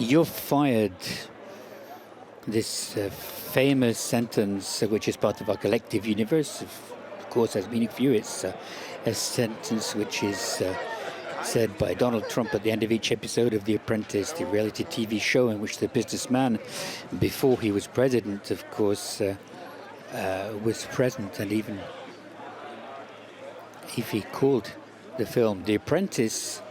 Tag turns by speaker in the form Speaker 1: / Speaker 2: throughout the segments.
Speaker 1: "You're fired." This famous sentence, which is part of our collective universe, of course, has meaning for you. It's a sentence which is said by Donald Trump at the end of each episode of The Apprentice, the reality TV show in which the businessman, before he was president, of course, was present. And even if he called the film The Apprentice,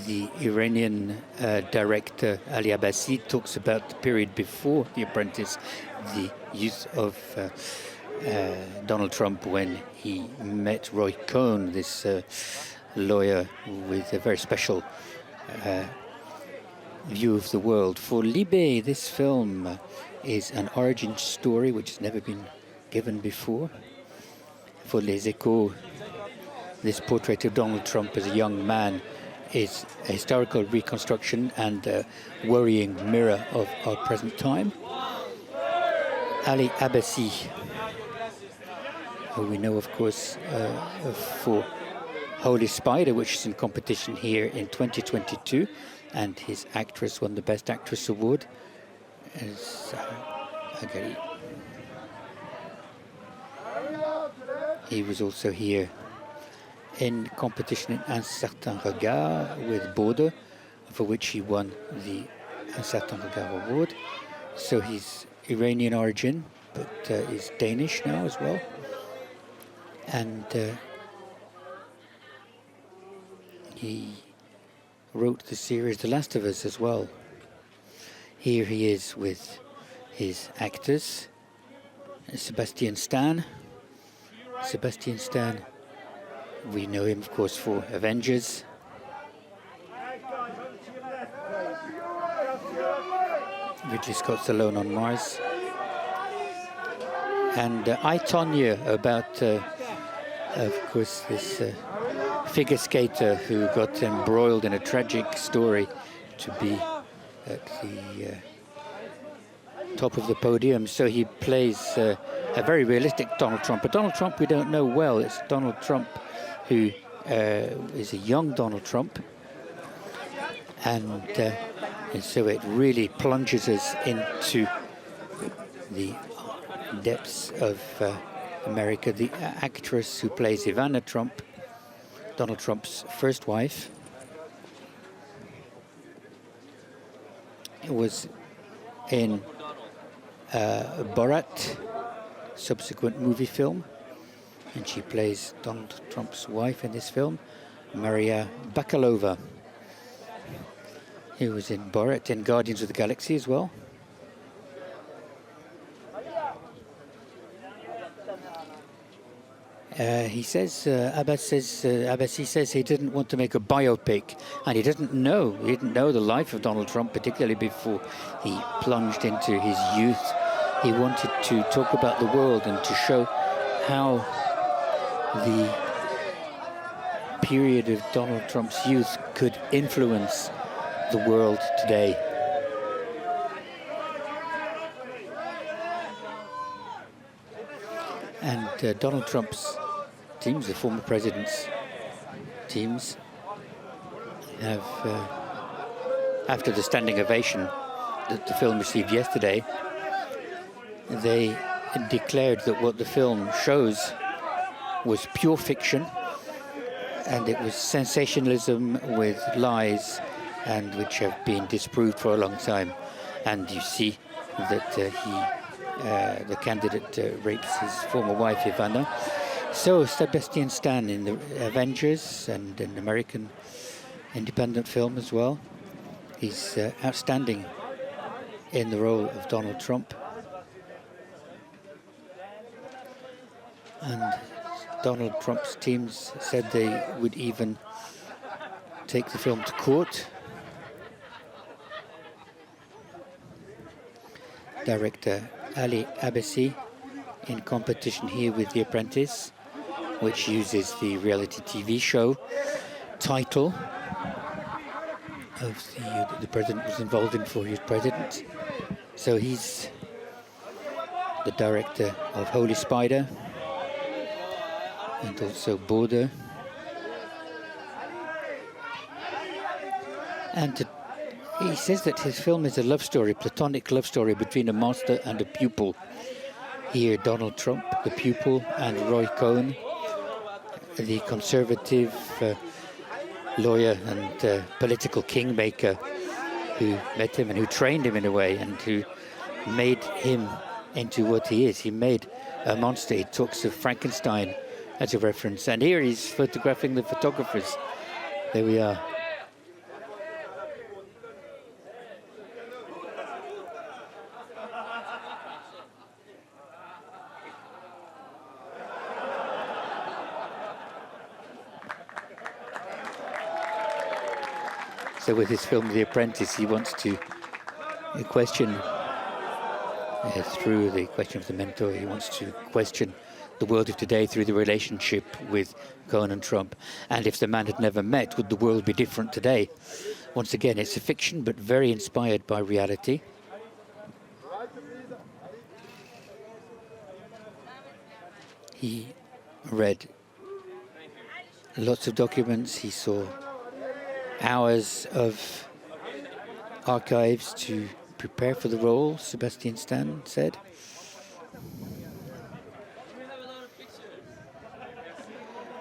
Speaker 1: the Iranian director Ali Abbasi talks about the period before The Apprentice, the youth of Donald Trump when he met Roy Cohn, this lawyer with a very special view of the world. For Libé, this film is an origin story which has never been given before. For Les Echos, this portrait of Donald Trump as a young man is a historical reconstruction and a worrying mirror of our present time. Ali Abbasi, who we know, of course, for Holy Spider, which is in competition here in 2022, and his actress won the Best Actress Award as Agari. He was also here in competition in Un Certain Regard with Forde, for which he won the Un Certain Regard Award. So he's Iranian origin, but is Danish now as well. And he wrote the series The Last of Us as well. Here he is with his actors, Sebastian Stan. Sebastian Stan, we know him, of course, for Avengers. Ridley Scott's Alone on Mars. And I, Tonya, about, of course, this figure skater who got embroiled in a tragic story to be at the top of the podium. So he plays a very realistic Donald Trump. But Donald Trump we don't know well. It's Donald Trump who is a young Donald Trump. And so it really plunges us into the depths of America. The actress who plays Ivana Trump, Donald Trump's first wife, was in Borat, subsequent movie film, and she plays Donald Trump's wife in this film, Maria Bakalova, who was in Borat and Guardians of the Galaxy as well. He says, Abbasi says he didn't want to make a biopic, and he didn't know the life of Donald Trump, particularly before he plunged into his youth. He wanted to talk about the world and to show how the period of Donald Trump's youth could influence the world today. And Donald Trump's teams, the former president's teams, have, after the standing ovation that the film received yesterday, they declared that what the film shows was pure fiction, and it was sensationalism with lies, and which have been disproved for a long time. And you see that the candidate rapes his former wife, Ivana. So Sebastian Stan in the Avengers and an American independent film as well. He's outstanding in the role of Donald Trump. And Donald Trump's teams said they would even take the film to court. Director Ali Abbasi in competition here with The Apprentice, which uses the reality TV show title of the president was involved in for his president. So he's the director of Holy Spider and also Forde. And He says that his film is a love story, platonic love story between a master and a pupil. Here, Donald Trump, the pupil, and Roy Cohn, the conservative lawyer and political kingmaker who met him and who trained him in a way and who made him into what he is. He made a monster. He talks of Frankenstein as a reference. And here he's photographing the photographers. There we are. So with his film The Apprentice, he wants to question, through the question of the mentor, he wants to question the world of today through the relationship with Cohn and Trump. And if the man had never met, would the world be different today? Once again, it's a fiction, but very inspired by reality. He read lots of documents. He saw hours of archives to prepare for the role, Sebastian Stan said.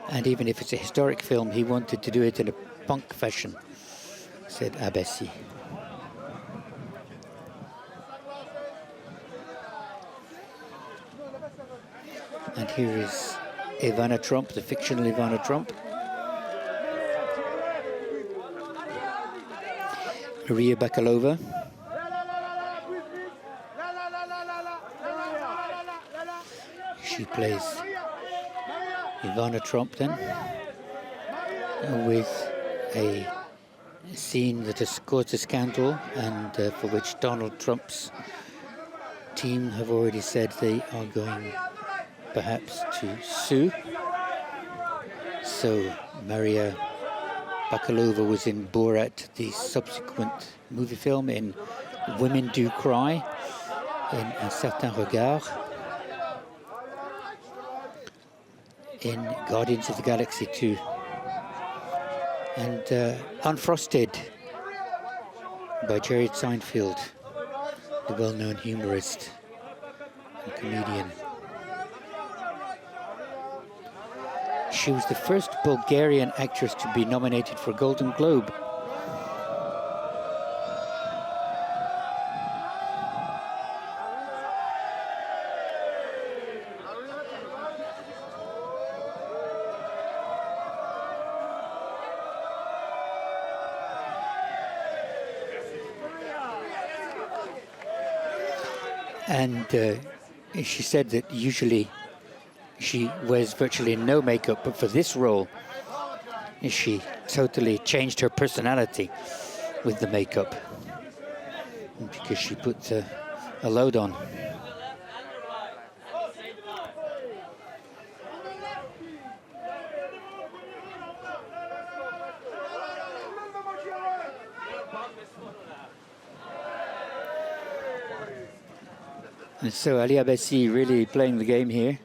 Speaker 1: And even if it's a historic film, he wanted to do it in a punk fashion, said Abbasi. And here is Ivana Trump, the fictional Ivana Trump. Maria Bakalova. She plays Ivana Trump then, with a scene that has caused a scandal and for which Donald Trump's team have already said they are going perhaps to sue. So Maria Bakalova was in Borat, the subsequent movie film, in Women Do Cry, in Un Certain Regard, in Guardians of the Galaxy 2, and Unfrosted by Jerry Seinfeld, the well-known humorist and comedian. She was the first Bulgarian actress to be nominated for a Golden Globe. And she said that usually she wears virtually no makeup, but for this role, she totally changed her personality with the makeup because she put a load on. And so Ali Abbasi really playing the game here.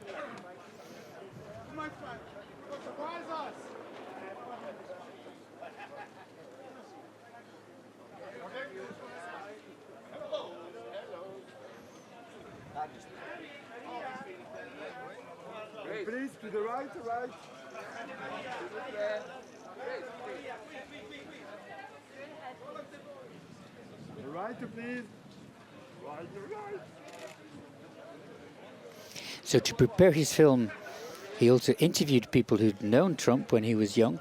Speaker 2: Please, to the right, right. Right, please. Right.
Speaker 1: So to prepare his film, he also interviewed people who'd known Trump when he was young,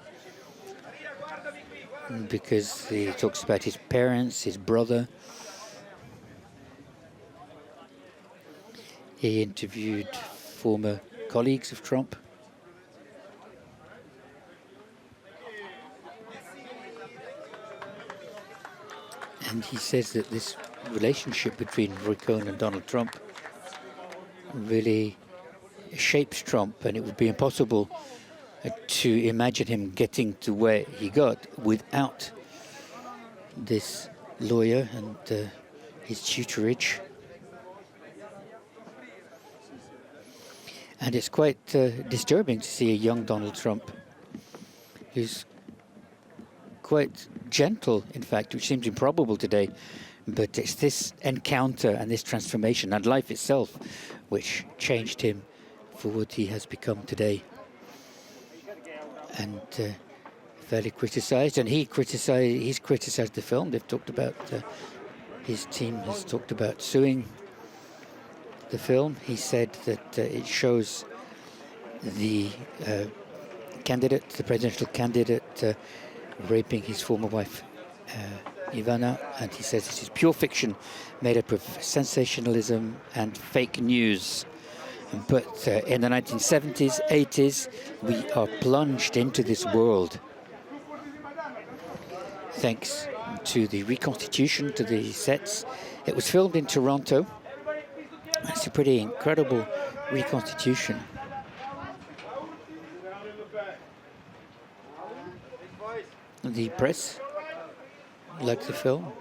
Speaker 1: because he talks about his parents, his brother. He interviewed former colleagues of Trump. And he says that this relationship between Roy Cohn and Donald Trump really shapes Trump, and it would be impossible to imagine him getting to where he got without this lawyer and his tutorage. And it's quite disturbing to see a young Donald Trump who's quite gentle, in fact, which seems improbable today. But it's this encounter and this transformation and life itself which changed him for what he has become today. And fairly criticised, and he's criticised the film. They've talked about, his team has talked about suing the film. He said that it shows the candidate, the presidential candidate, raping his former wife, Ivana, and he says this is pure fiction made up of sensationalism and fake news. But in the 1970s, 80s, we are plunged into this world thanks to the reconstitution, to the sets. It was filmed in Toronto. It's a pretty incredible reconstitution. The press like the film.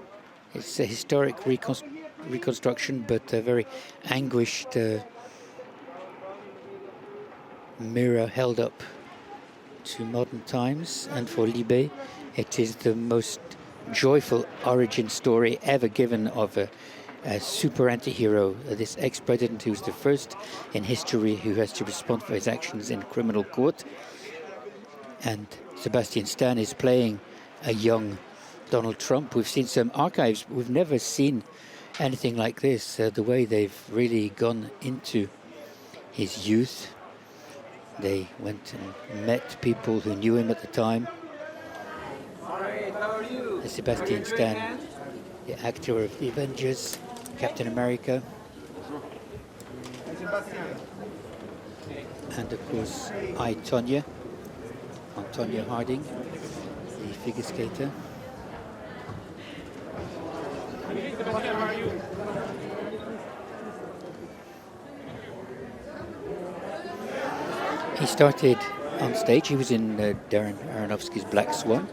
Speaker 1: It's a historic reconstruction, but a very anguished mirror held up to modern times. And for Libé, it is the most joyful origin story ever given of a super anti-hero, this ex-president who's the first in history who has to respond for his actions in criminal court. And Sebastian Stan is playing a young Donald Trump. We've seen some archives. We've never seen anything like this, the way they've really gone into his youth. They went and met people who knew him at the time. Sebastian Stan, the actor of The Avengers, Captain America. And of course, Tonya Harding, the figure skater. He started on stage. He was in Darren Aronofsky's Black Swan.